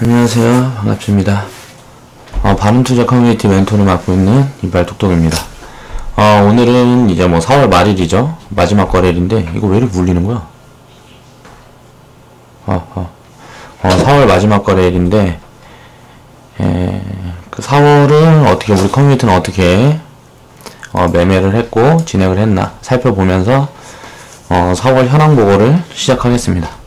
안녕하세요. 반갑습니다. 바른투자 커뮤니티 멘토를 맡고 있는 이발톡톡입니다. 오늘은 이제 뭐 4월 말일이죠. 마지막 거래일인데, 이거 왜 이렇게 물리는 거야? 4월 마지막 거래일인데, 그 4월은 어떻게, 우리 커뮤니티는 어떻게, 매매를 했고, 진행을 했나, 살펴보면서, 4월 현황 보고를 시작하겠습니다.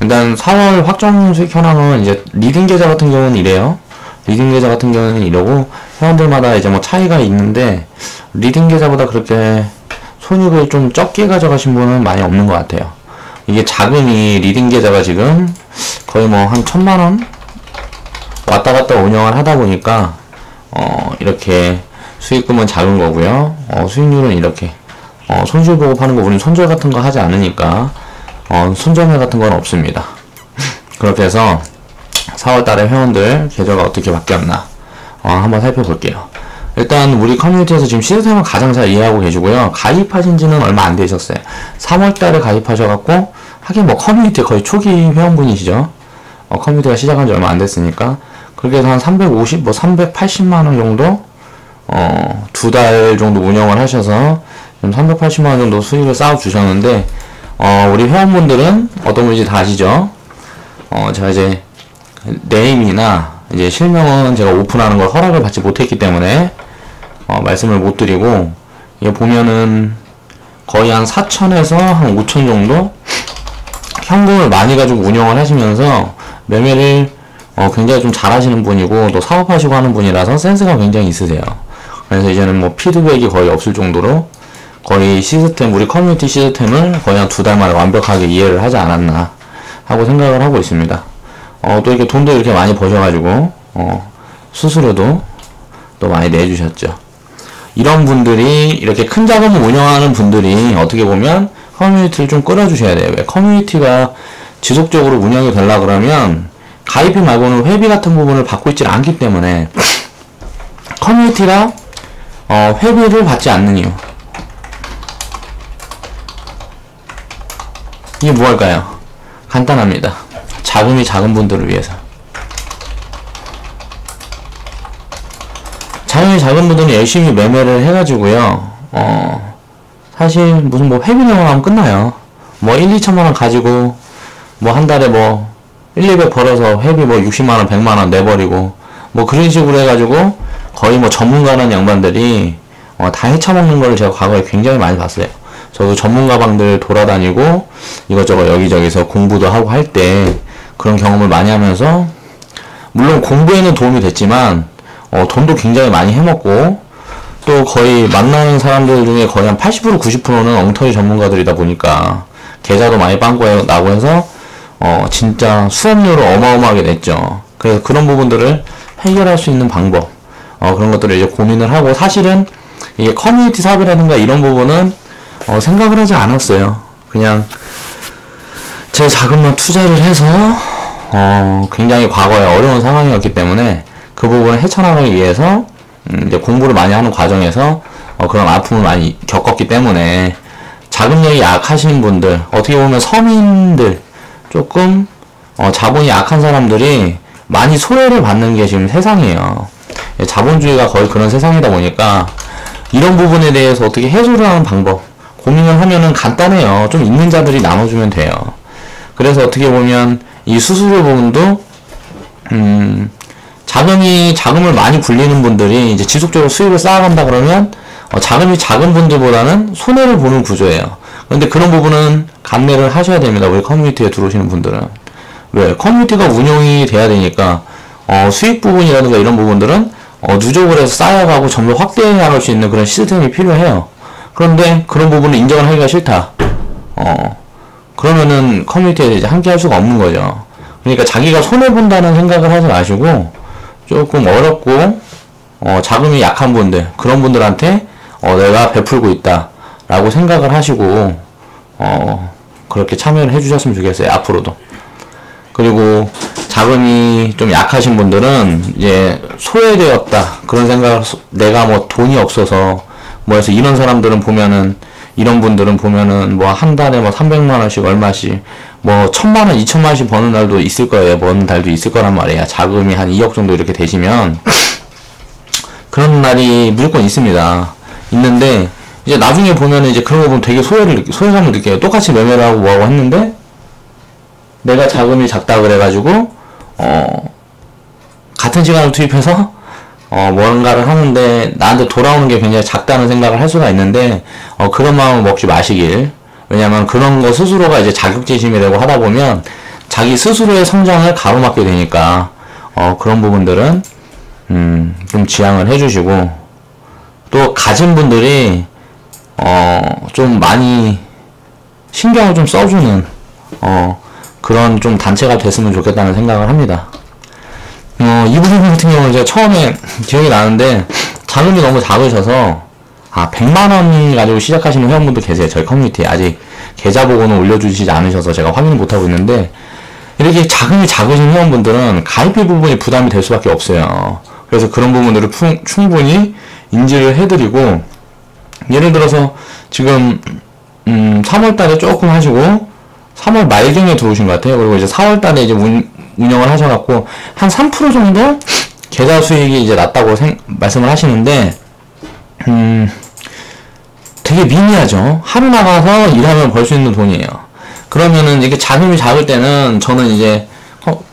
일단 4월 확정 수익 현황은 이제 리딩 계좌 같은 경우는 이래요. 리딩 계좌 같은 경우는 이러고 회원들마다 이제 뭐 차이가 있는데 리딩 계좌보다 그렇게 손익을 좀 적게 가져가신 분은 많이 없는 것 같아요. 이게 자금이 리딩 계좌가 지금 거의 뭐 한 1000만원 왔다 갔다 운영을 하다 보니까 이렇게 수익금은 작은 거고요. 수익률은 이렇게 손실 보고 파는 거, 우리는 손절 같은 거 하지 않으니까 손절매 같은 건 없습니다. 그렇게 해서 4월달에 회원들 계좌가 어떻게 바뀌었나 한번 살펴볼게요. 일단 우리 커뮤니티에서 지금 시스템을 가장 잘 이해하고 계시고요. 가입하신 지는 얼마 안 되셨어요. 3월달에 가입하셔갖고, 하긴 뭐 커뮤니티 거의 초기 회원분이시죠. 커뮤니티가 시작한 지 얼마 안 됐으니까. 그렇게 해서 한 350, 뭐 380만원 정도, 2달 정도 운영을 하셔서, 380만원 정도 수익을 쌓아주셨는데, 우리 회원분들은 어떤 분인지 다 아시죠? 제가 이제 네임이나 이제 실명은 제가 오픈하는 걸 허락을 받지 못했기 때문에 말씀을 못 드리고, 이게 보면은 거의 한 4천에서 한 5천 정도 현금을 많이 가지고 운영을 하시면서 매매를 굉장히 좀 잘하시는 분이고 또 사업하시고 하는 분이라서 센스가 굉장히 있으세요. 그래서 이제는 뭐 피드백이 거의 없을 정도로 거의 시스템, 우리 커뮤니티 시스템을 거의 한 2달 만에 완벽하게 이해를 하지 않았나 하고 생각을 하고 있습니다. 또 이렇게 돈도 이렇게 많이 버셔가지고, 수수료도 또 많이 내주셨죠. 이런 분들이, 이렇게 큰 자금을 운영하는 분들이 어떻게 보면 커뮤니티를 좀 끌어주셔야 돼요. 왜? 커뮤니티가 지속적으로 운영이 되려고 그러면 가입비 말고는 회비 같은 부분을 받고 있지 않기 때문에 커뮤니티가, 회비를 받지 않는 이유. 이게 무엇일까요? 간단합니다. 자금이 작은 분들을 위해서. 자금이 작은 분들은 열심히 매매를 해가지고요, 사실 무슨 뭐 회비 내용하면 끝나요. 뭐 1, 2천만원 가지고, 뭐 한 달에 뭐 1, 200 벌어서 회비 뭐 60만원, 100만원 내버리고, 뭐 그런 식으로 해가지고, 거의 뭐 전문가라는 양반들이, 다 헤쳐먹는 걸 제가 과거에 굉장히 많이 봤어요. 저도 전문가방들 돌아다니고 이것저것 여기저기서 공부도 하고 할 때 그런 경험을 많이 하면서, 물론 공부에는 도움이 됐지만 돈도 굉장히 많이 해먹고, 또 거의 만나는 사람들 중에 거의 한 80% 90%는 엉터리 전문가들이다 보니까 계좌도 많이 빵꾸 나고 해서 진짜 수업료를 어마어마하게 냈죠. 그래서 그런 부분들을 해결할 수 있는 방법, 그런 것들을 이제 고민을 하고, 사실은 이게 커뮤니티 사업이라든가 이런 부분은 생각을 하지 않았어요. 그냥 제 자금만 투자를 해서 굉장히 과거에 어려운 상황이었기 때문에 그 부분을 헤쳐나가기 위해서 이제 공부를 많이 하는 과정에서 그런 아픔을 많이 겪었기 때문에, 자금력이 약하신 분들, 어떻게 보면 서민들, 조금 자본이 약한 사람들이 많이 소외를 받는 게 지금 세상이에요. 자본주의가 거의 그런 세상이다 보니까 이런 부분에 대해서 어떻게 해소를 하는 방법 고민을 하면은 간단해요. 좀 있는 자들이 나눠주면 돼요. 그래서 어떻게 보면 이 수수료 부분도 자금을 많이 굴리는 분들이 이제 지속적으로 수익을 쌓아간다 그러면 자금이 작은 분들보다는 손해를 보는 구조예요. 그런데 그런 부분은 감내를 하셔야 됩니다. 우리 커뮤니티에 들어오시는 분들은. 왜? 커뮤니티가 운영이 돼야 되니까 수익 부분이라든가 이런 부분들은 누적을 해서 쌓여가고 점점 확대해 나갈 수 있는 그런 시스템이 필요해요. 그런데 그런 부분을 인정을 하기가 싫다. 그러면은 커뮤니티에 이제 함께 할 수가 없는 거죠. 그러니까 자기가 손해본다는 생각을 하지 마시고, 조금 어렵고, 자금이 약한 분들, 그런 분들한테, 내가 베풀고 있다. 라고 생각을 하시고, 그렇게 참여를 해주셨으면 좋겠어요. 앞으로도. 그리고 자금이 좀 약하신 분들은 이제 소외되었다. 그런 생각을, 내가 뭐 돈이 없어서, 뭐 해서 이런 사람들은 보면은 이런 분들은 보면은 뭐 한 달에 뭐 300만원씩 얼마씩 뭐 1000만원, 2000만원씩 버는 날도 있을 거예요. 버는 달도 있을 거란 말이에요. 자금이 한 2억 정도 이렇게 되시면 그런 날이 무조건 있습니다. 있는데 이제 나중에 보면은 이제 그런 거 보면 되게 소외감을 느껴요. 똑같이 매매를 하고 뭐하고 했는데 내가 자금이 작다 그래가지고 같은 시간을 투입해서 뭔가를 하는데 나한테 돌아오는 게 굉장히 작다는 생각을 할 수가 있는데 그런 마음을 먹지 마시길. 왜냐면 그런 거 스스로가 이제 자격지심이 되고 하다 보면 자기 스스로의 성장을 가로막게 되니까 그런 부분들은 좀 지양을 해주시고, 또 가진 분들이 좀 많이 신경을 좀 써주는 그런 좀 단체가 됐으면 좋겠다는 생각을 합니다. 이 부분 같은 경우는 제가 처음에 기억이 나는데 자금이 너무 작으셔서 100만원 가지고 시작하시는 회원분도 계세요. 저희 커뮤니티에 아직 계좌 보고는 올려주시지 않으셔서 제가 확인을 못하고 있는데, 이렇게 자금이 작으신 회원분들은 가입비 부분이 부담이 될 수밖에 없어요. 그래서 그런 부분들을 충분히 인지를 해드리고, 예를 들어서 지금 3월달에 조금 하시고 3월 말경에 들어오신 것 같아요. 그리고 이제 4월달에 이제 운영을 하셔갖고 한 3% 정도 계좌 수익이 이제 났다고 말씀을 하시는데, 되게 미미하죠. 하루 나가서 일하면 벌 수 있는 돈이에요. 그러면은 이게 자금이 작을 때는 저는 이제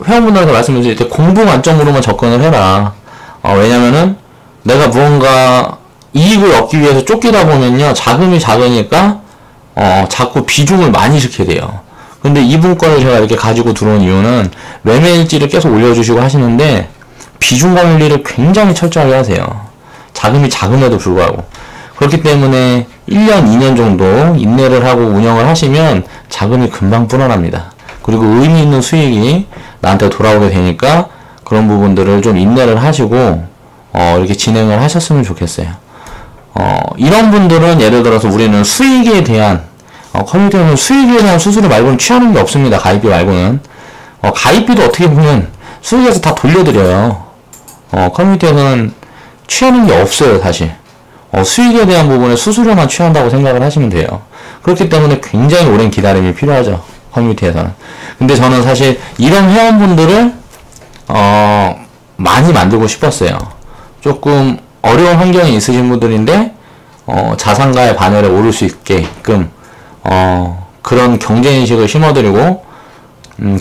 회원분들한테 말씀드릴 때 공부 관점으로만 접근을 해라. 왜냐면은 내가 무언가 이익을 얻기 위해서 쫓기다 보면요, 자금이 작으니까 자꾸 비중을 많이 시켜야 돼요. 근데 이분 거를 제가 이렇게 가지고 들어온 이유는 매매일지를 계속 올려주시고 하시는데 비중 관리를 굉장히 철저하게 하세요. 자금이 작음에도 불구하고. 그렇기 때문에 1년, 2년 정도 인내를 하고 운영을 하시면 자금이 금방 불어납니다. 그리고 의미 있는 수익이 나한테 돌아오게 되니까 그런 부분들을 좀 인내를 하시고 이렇게 진행을 하셨으면 좋겠어요. 이런 분들은 예를 들어서 우리는 수익에 대한 커뮤니티에는 수익에 대한 수수료 말고는 취하는 게 없습니다. 가입비 말고는. 가입비도 어떻게 보면 수익에서 다 돌려드려요. 커뮤니티에서는 취하는 게 없어요, 사실. 수익에 대한 부분에 수수료만 취한다고 생각을 하시면 돼요. 그렇기 때문에 굉장히 오랜 기다림이 필요하죠, 커뮤니티에서는. 근데 저는 사실 이런 회원분들을 많이 만들고 싶었어요. 조금 어려운 환경에 있으신 분들인데 자산가의 반열에 오를 수 있게끔 그런 경제인식을 심어드리고,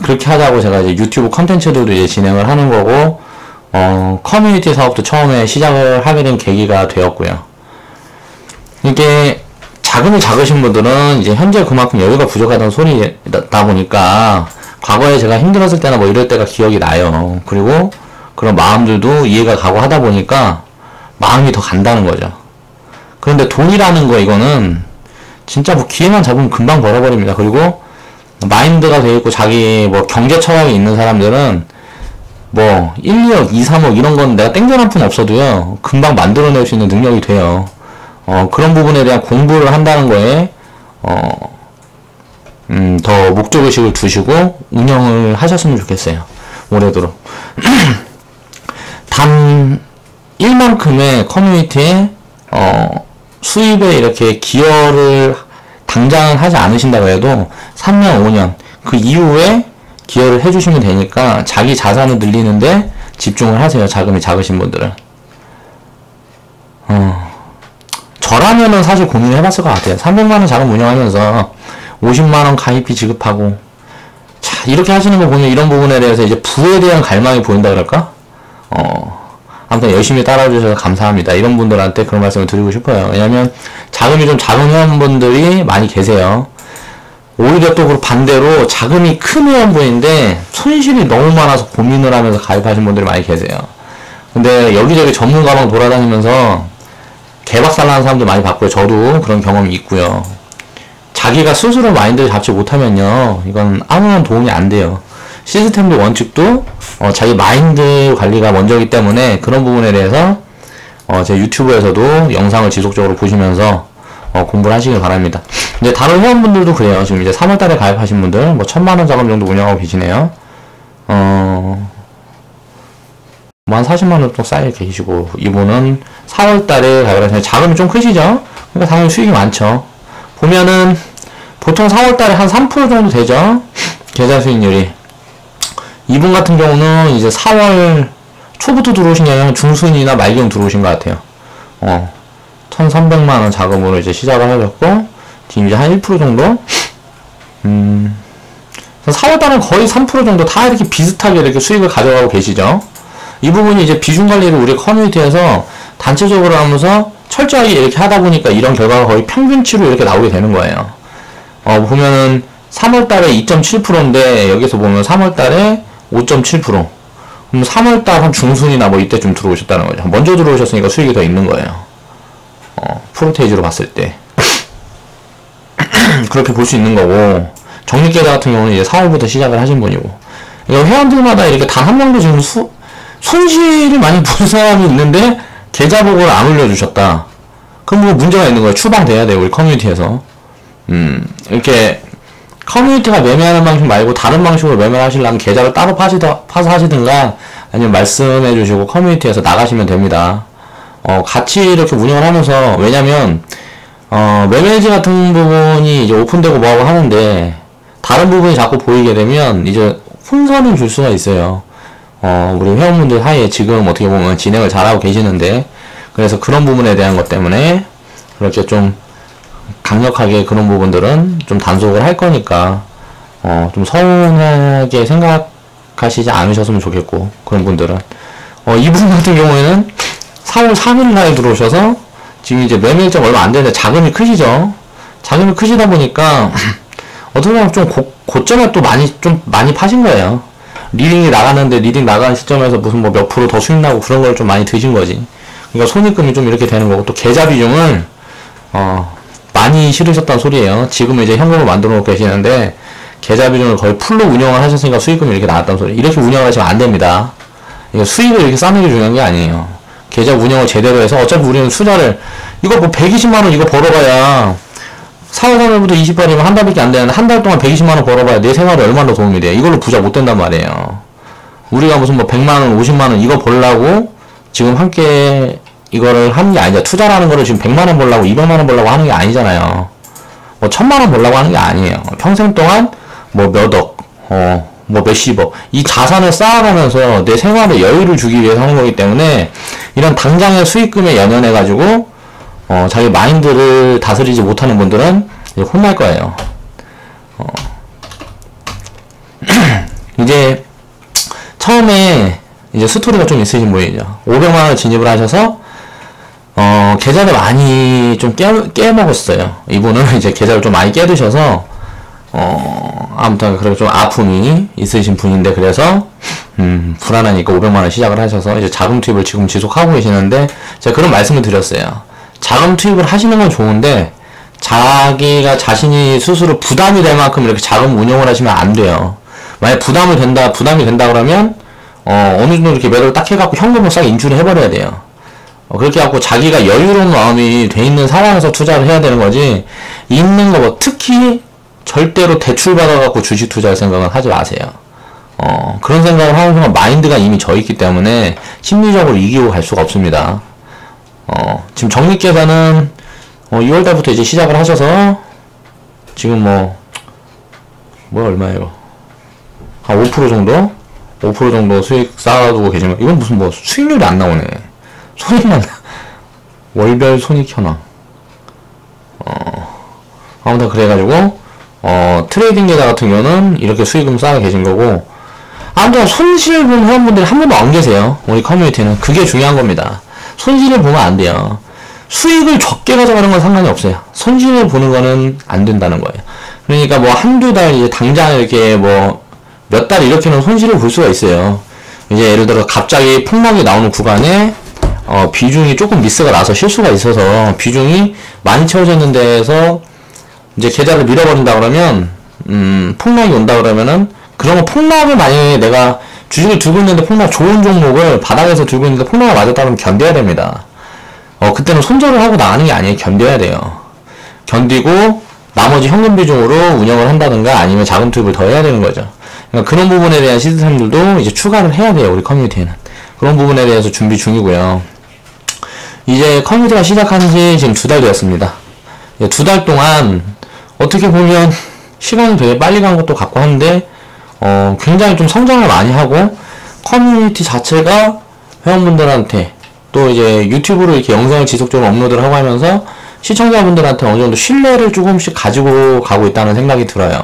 그렇게 하자고 제가 이제 유튜브 컨텐츠들도 이제 진행을 하는 거고, 커뮤니티 사업도 처음에 시작을 하게 된 계기가 되었고요. 이게 자금이 작으신 분들은 이제 현재 그만큼 여유가 부족하다는 소리다 보니까 과거에 제가 힘들었을 때나 뭐 이럴 때가 기억이 나요. 그리고 그런 마음들도 이해가 가고 하다 보니까 마음이 더 간다는 거죠. 그런데 돈이라는 거, 이거는 진짜 뭐 기회만 잡으면 금방 벌어버립니다. 그리고 마인드가 돼 있고 자기 뭐 경제 철학이 있는 사람들은 뭐 1, 2억, 2, 3억 이런 건 내가 땡전 한 푼 없어도요 금방 만들어낼 수 있는 능력이 돼요. 그런 부분에 대한 공부를 한다는 거에 더 목적의식을 두시고 운영을 하셨으면 좋겠어요. 올해도록. 단 1만큼의 커뮤니티에 수입에 이렇게 기여를 당장 하지 않으신다고 해도 3년, 5년 그 이후에 기여를 해주시면 되니까 자기 자산을 늘리는데 집중을 하세요. 자금이 작으신 분들은. 저라면은 사실 고민을 해봤을 것 같아요. 300만원 자금 운영하면서 50만원 가입비 지급하고, 자, 이렇게 하시는 거 보면 이런 부분에 대해서 이제 부에 대한 갈망이 보인다 그럴까? 아무튼 열심히 따라와 주셔서 감사합니다. 이런 분들한테 그런 말씀을 드리고 싶어요. 왜냐면 자금이 좀 작은 회원분들이 많이 계세요. 오히려 또 반대로 자금이 큰 회원분인데 손실이 너무 많아서 고민을 하면서 가입하신 분들이 많이 계세요. 근데 여기저기 전문가방 돌아다니면서 개박살나는 사람들 많이 봤고요. 저도 그런 경험이 있고요. 자기가 스스로 마인드를 잡지 못하면요, 이건 아무런 도움이 안 돼요. 시스템도 원칙도 자기 마인드 관리가 먼저이기 때문에 그런 부분에 대해서 제 유튜브에서도 영상을 지속적으로 보시면서 공부를 하시길 바랍니다. 이제 다른 회원분들도 그래요. 지금 이제 3월달에 가입하신 분들 뭐 1000만원 자금 정도 운영하고 계시네요. 뭐 한 40만원 정도 쌓여 계시고, 이분은 4월달에 가입하시면 자금이 좀 크시죠? 그러니까 당연히 수익이 많죠. 보면은 보통 4월달에 한 3% 정도 되죠. 계좌 수익률이. 이분 같은 경우는 이제 4월 초부터 들어오신 게 아니라 중순이나 말경 들어오신 것 같아요. 1300만원 자금으로 이제 시작을 하셨고, 지금 이제 한 1% 정도? 4월달은 거의 3% 정도 다 이렇게 비슷하게 이렇게 수익을 가져가고 계시죠. 이 부분이 이제 비중 관리를 우리 커뮤니티에서 단체적으로 하면서 철저하게 이렇게 하다 보니까 이런 결과가 거의 평균치로 이렇게 나오게 되는 거예요. 보면은 3월달에 2.7%인데 여기서 보면 3월달에 5.7%. 그럼 3월달 한 중순이나 뭐 이때쯤 들어오셨다는 거죠. 먼저 들어오셨으니까 수익이 더 있는 거예요. 프로테이지로 봤을 때. 그렇게 볼 수 있는 거고, 적립계좌 같은 경우는 이제 4월부터 시작을 하신 분이고, 이거 회원들마다 이렇게 단 한 명도 지금 손실이 많이 본 사람이 있는데, 계좌 보고를 안 올려주셨다. 그럼 뭐 문제가 있는 거예요. 추방돼야 돼요, 우리 커뮤니티에서. 이렇게, 커뮤니티가 매매하는 방식 말고 다른 방식으로 매매를 하시려면 계좌를 따로 파서 하시든가, 아니면 말씀해 주시고 커뮤니티에서 나가시면 됩니다. 같이 이렇게 운영을 하면서, 왜냐면, 매매지 같은 부분이 이제 오픈되고 뭐하고 하는데, 다른 부분이 자꾸 보이게 되면, 이제 혼선을 줄 수가 있어요. 우리 회원분들 사이에 지금 어떻게 보면 진행을 잘하고 계시는데, 그래서 그런 부분에 대한 것 때문에, 그렇게 좀, 강력하게 그런 부분들은 좀 단속을 할 거니까, 좀 서운하게 생각하시지 않으셨으면 좋겠고, 그런 분들은. 이분 같은 경우에는 4월 3일 날 들어오셔서, 지금 이제 매매 일정 얼마 안 되는데 자금이 크시죠? 자금이 크시다 보니까, 어떻게 보면 좀 고점에 또 많이 파신 거예요. 리딩이 나가는데, 리딩 나가는 시점에서 무슨 뭐 몇 프로 더 수익 나고 그런 걸 좀 많이 드신 거지. 그러니까 손익금이 좀 이렇게 되는 거고, 또 계좌 비중을, 많이 실으셨다는 소리예요. 지금 이제 현금을 만들어 놓고 계시는데, 계좌 비중을 거의 풀로 운영을 하셨으니까 수익금이 이렇게 나왔다는 소리. 이렇게 운영을 하시면 안 됩니다. 이거 수익을 이렇게 쌓는 게 중요한 게 아니에요. 계좌 운영을 제대로 해서, 어차피 우리는 투자를, 이거 뭐 120만원 이거 벌어봐야, 4월 3일부터 28일이면 한 달밖에 안 되는데, 한 달 동안 120만원 벌어봐야 내 생활에 얼마나 도움이 돼. 이걸로 부자 못 된단 말이에요. 우리가 무슨 뭐 100만원, 50만원 이거 벌라고, 지금 함께, 이거를 하는 게 아니죠. 투자라는 거를 지금 100만원 벌라고, 200만원 벌라고 하는 게 아니잖아요. 뭐 1000만원 벌라고 하는 게 아니에요. 평생 동안, 뭐 몇억, 뭐 몇십억. 이 자산을 쌓아가면서 내 생활에 여유를 주기 위해서 하는 거기 때문에, 이런 당장의 수익금에 연연해가지고, 자기 마인드를 다스리지 못하는 분들은 이제 혼날 거예요. 이제, 처음에, 이제 스토리가 좀 있으신 분이죠. 500만원을 진입을 하셔서, 계좌를 많이 좀 깨먹었어요. 이분은 이제 계좌를 좀 많이 깨드셔서, 아무튼, 그렇게 좀 아픔이 있으신 분인데, 그래서, 불안하니까 500만원 시작을 하셔서, 이제 자금 투입을 지금 지속하고 계시는데, 제가 그런 말씀을 드렸어요. 자금 투입을 하시는 건 좋은데, 자기가 자신이 스스로 부담이 될 만큼 이렇게 자금 운용을 하시면 안 돼요. 만약 부담이 된다 그러면, 어느 정도 이렇게 매도를 딱 해갖고 현금을 싹 인출을 해버려야 돼요. 그렇게 해갖고 자기가 여유로운 마음이 돼 있는 상황에서 투자를 해야 되는 거지, 있는 거 뭐, 특히, 절대로 대출받아갖고 주식 투자할 생각은 하지 마세요. 그런 생각을 하는 순간 마인드가 이미 져 있기 때문에, 심리적으로 이기고 갈 수가 없습니다. 지금 적립계좌는, 2월달부터 이제 시작을 하셔서, 지금 얼마예요? 한 5% 정도? 5% 정도 수익 쌓아두고 계시면, 이건 무슨 뭐 수익률이 안 나오네. 손익만, 월별 손익 현황. 아무튼 그래가지고, 트레이딩 계좌 같은 경우는 이렇게 수익금 쌓아 계신 거고, 아무튼 손실 본 회원분들이 한 번도 안 계세요. 우리 커뮤니티는. 그게 중요한 겁니다. 손실을 보면 안 돼요. 수익을 적게 가져가는 건 상관이 없어요. 손실을 보는 거는 안 된다는 거예요. 그러니까 뭐 한두 달 이제 당장 이렇게 뭐 몇 달 이렇게는 손실을 볼 수가 있어요. 이제 예를 들어 갑자기 폭락이 나오는 구간에 비중이 조금 미스가 나서 실수가 있어서 비중이 많이 채워져 있는 데에서 이제 계좌를 밀어버린다 그러면 폭락이 온다 그러면은 그런 거 폭락을 만약에 내가 주식을 들고 있는데 폭락 좋은 종목을 바닥에서 들고 있는데 폭락을 맞았다 그러면 견뎌야 됩니다. 그때는 손절을 하고 나가는 게 아니에요. 견뎌야 돼요. 견디고 나머지 현금 비중으로 운영을 한다든가 아니면 자금 투입을 더 해야 되는 거죠. 그러니까 그런 부분에 대한 시스템들도 이제 추가를 해야 돼요. 우리 커뮤니티에는. 그런 부분에 대해서 준비 중이고요. 이제 커뮤니티가 시작한 지 지금 2달 되었습니다. 두 달 동안 어떻게 보면 시간이 되게 빨리 간 것도 같고 한데 굉장히 좀 성장을 많이 하고 커뮤니티 자체가 회원분들한테 또 이제 유튜브로 이렇게 영상을 지속적으로 업로드를 하고 하면서 시청자분들한테 어느 정도 신뢰를 조금씩 가지고 가고 있다는 생각이 들어요.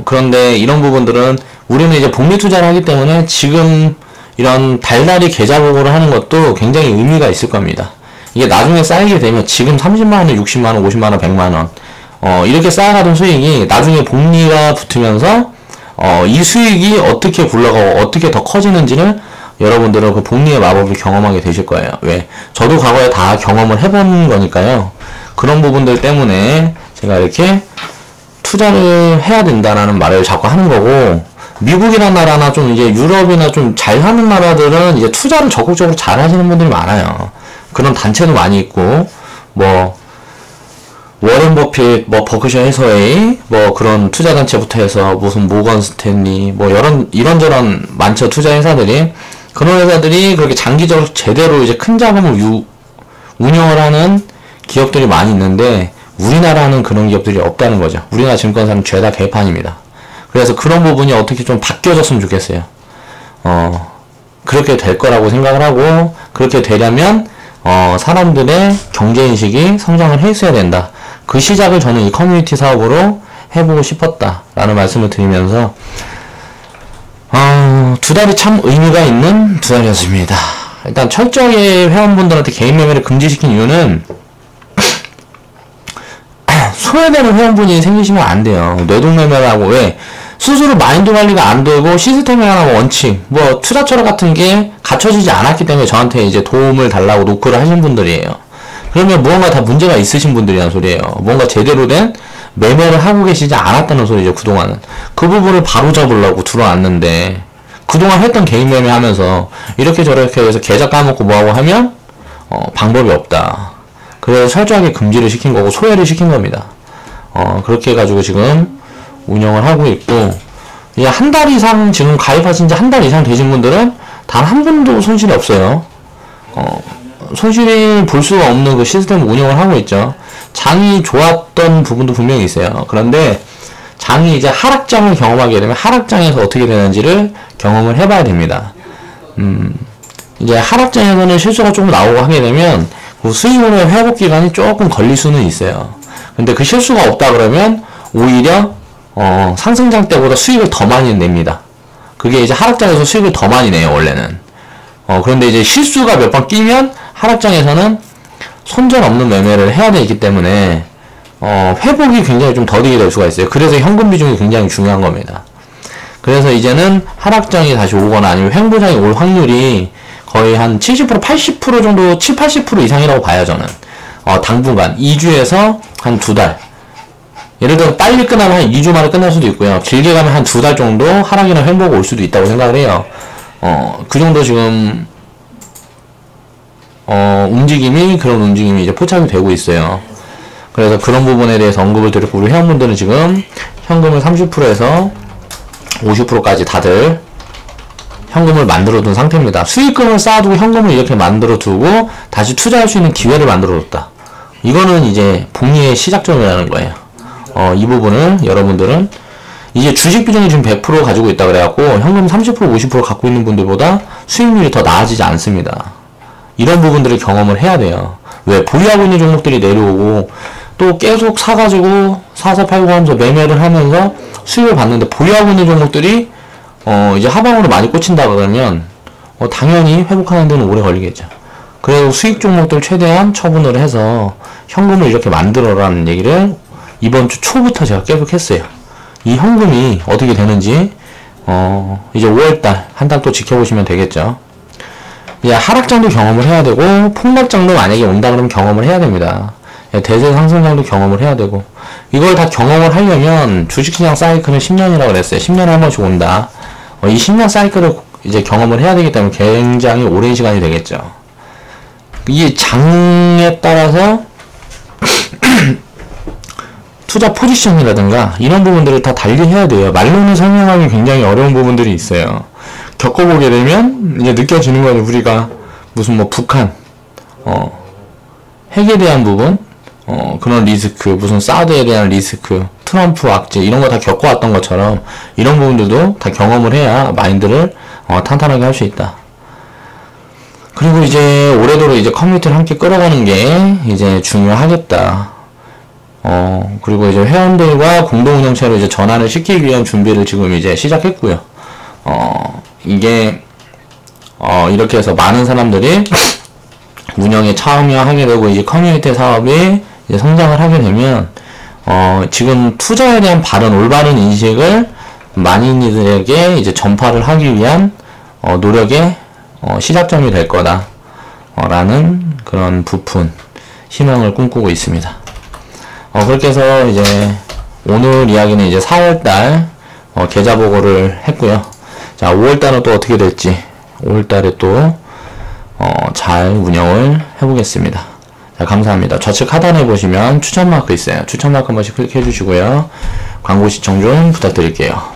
그런데 이런 부분들은 우리는 이제 복리 투자를 하기 때문에 지금 이런 달달이 계좌 보고를 하는 것도 굉장히 의미가 있을 겁니다. 이게 나중에 쌓이게 되면 지금 30만원, 60만원, 50만원, 100만원 이렇게 쌓아가던 수익이 나중에 복리가 붙으면서 이 수익이 어떻게 굴러가고 어떻게 더 커지는지를 여러분들은 그 복리의 마법을 경험하게 되실 거예요. 왜? 저도 과거에 다 경험을 해본 거니까요. 그런 부분들 때문에 제가 이렇게 투자를 해야 된다라는 말을 자꾸 하는 거고, 미국이란 나라나 좀 이제 유럽이나 좀 잘하는 나라들은 이제 투자를 적극적으로 잘 하시는 분들이 많아요. 그런 단체도 많이 있고, 뭐 워런 버핏, 뭐 버크셔 해서웨이, 뭐 그런 투자 단체부터 해서 무슨 모건 스탠리, 뭐 이런저런 많죠. 투자 회사들이. 그런 회사들이 그렇게 장기적으로 제대로 이제 큰 자금을 운영을 하는 기업들이 많이 있는데, 우리나라는 그런 기업들이 없다는 거죠. 우리나라 증권사는 죄다 개판입니다. 그래서 그런 부분이 어떻게 좀 바뀌어졌으면 좋겠어요. 그렇게 될 거라고 생각을 하고, 그렇게 되려면 사람들의 경제인식이 성장을 했어야 된다. 그 시작을 저는 이 커뮤니티 사업으로 해보고 싶었다라는 말씀을 드리면서 두 달이 참 의미가 있는 두 달이었습니다. 일단 철저하게 회원분들한테 개인 매매를 금지시킨 이유는 소외되는 회원분이 생기시면 안 돼요. 뇌동매매라고. 왜? 스스로 마인드 관리가 안 되고 시스템이 하나 원칙, 뭐 투자 철학 같은 게 갖춰지지 않았기 때문에 저한테 이제 도움을 달라고 노크를 하신 분들이에요. 그러면 무언가 다 문제가 있으신 분들이란 소리예요. 뭔가 제대로 된 매매를 하고 계시지 않았다는 소리죠, 그동안은. 그 부분을 바로잡으려고 들어왔는데, 그동안 했던 개인 매매 하면서 이렇게 저렇게 해서 계좌 까먹고 뭐하고 하면 방법이 없다. 그래서 철저하게 금지를 시킨 거고 소외를 시킨 겁니다. 그렇게 해가지고 지금 운영을 하고 있고, 이제 한 달 이상 지금 가입하신 지 한 달 이상 되신 분들은 단 한 분도 손실이 없어요. 손실이 볼 수가 없는 그 시스템 운영을 하고 있죠. 장이 좋았던 부분도 분명히 있어요. 그런데 장이 이제 하락장을 경험하게 되면 하락장에서 어떻게 되는지를 경험을 해봐야 됩니다. 이제 하락장에서는 실수가 조금 나오고 하게 되면 그 수익으로의 회복 기간이 조금 걸릴 수는 있어요. 근데 그 실수가 없다 그러면 오히려 상승장 때보다 수익을 더 많이 냅니다. 그게 이제 하락장에서 수익을 더 많이 내요, 원래는. 그런데 이제 실수가 몇 번 끼면 하락장에서는 손절 없는 매매를 해야 되기 때문에 회복이 굉장히 좀 더디게 될 수가 있어요. 그래서 현금 비중이 굉장히 중요한 겁니다. 그래서 이제는 하락장이 다시 오거나 아니면 횡보장이 올 확률이 거의 한 70%, 80% 정도, 70, 80% 이상이라고 봐요, 저는. 당분간 2주에서 한 2달. 예를 들어 빨리 끝나면 한 2주 만에 끝날 수도 있고요. 길게 가면 한 2달 정도 하락이나 횡보가 올 수도 있다고 생각을 해요. 그 정도 지금 그런 움직임이 이제 포착이 되고 있어요. 그래서 그런 부분에 대해서 언급을 드렸고, 우리 회원분들은 지금 현금을 30%에서 50%까지 다들 현금을 만들어 둔 상태입니다. 수익금을 쌓아두고 현금을 이렇게 만들어 두고 다시 투자할 수 있는 기회를 만들어 뒀다. 이거는 이제 복리의 시작점이라는 거예요. 이 부분을 여러분들은 이제 주식 비중이 지금 100% 가지고 있다 그래갖고 현금 30%, 50% 갖고 있는 분들보다 수익률이 더 나아지지 않습니다. 이런 부분들을 경험을 해야 돼요. 왜? 보유하고 있는 종목들이 내려오고 또 계속 사가지고 사서 팔고 하면서 매매를 하면서 수익을 받는데, 보유하고 있는 종목들이 이제 하방으로 많이 꽂힌다 그러면 당연히 회복하는 데는 오래 걸리겠죠. 그래서 수익 종목들 최대한 처분을 해서 현금을 이렇게 만들어라는 얘기를 이번 주 초부터 제가 계속 했어요. 이 현금이 어떻게 되는지 이제 5월달 한 달 또 지켜보시면 되겠죠. 이제 하락장도 경험을 해야 되고 폭락장도 만약에 온다 그러면 경험을 해야 됩니다. 대세 상승장도 경험을 해야 되고, 이걸 다 경험을 하려면 주식시장 사이클은 10년이라고 그랬어요. 10년에 한 번씩 온다. 이 10년 사이클을 이제 경험을 해야 되기 때문에 굉장히 오랜 시간이 되겠죠. 이 장에 따라서 투자 포지션이라든가 이런 부분들을 다 달리해야 돼요. 말로는 설명하기 굉장히 어려운 부분들이 있어요. 겪어보게 되면 이제 느껴지는 거예요. 우리가 무슨 뭐 북한 핵에 대한 부분, 그런 리스크, 무슨 사드에 대한 리스크, 트럼프 악재, 이런 거 다 겪어왔던 것처럼, 이런 부분들도 다 경험을 해야 마인드를, 탄탄하게 할 수 있다. 그리고 이제, 올해도로 이제 커뮤니티를 함께 끌어가는 게, 이제 중요하겠다. 그리고 이제 회원들과 공동운영체로 이제 전환을 시키기 위한 준비를 지금 이제 시작했고요. 이게, 이렇게 해서 많은 사람들이 운영에 참여하게 되고, 이제 커뮤니티 사업이 이제 성장을 하게 되면, 지금 투자에 대한 올바른 인식을 많은 이들에게 이제 전파를 하기 위한, 노력의, 시작점이 될 거다. 라는 그런 부푼, 희망을 꿈꾸고 있습니다. 그렇게 해서 이제, 오늘 이야기는 이제 4월달, 계좌 보고를 했고요. 자, 5월달은 또 어떻게 될지, 5월달에 또, 잘 운영을 해보겠습니다. 자, 감사합니다. 좌측 하단에 보시면 추천 마크 있어요. 추천 마크 한 번씩 클릭해 주시고요. 광고 시청 좀 부탁드릴게요.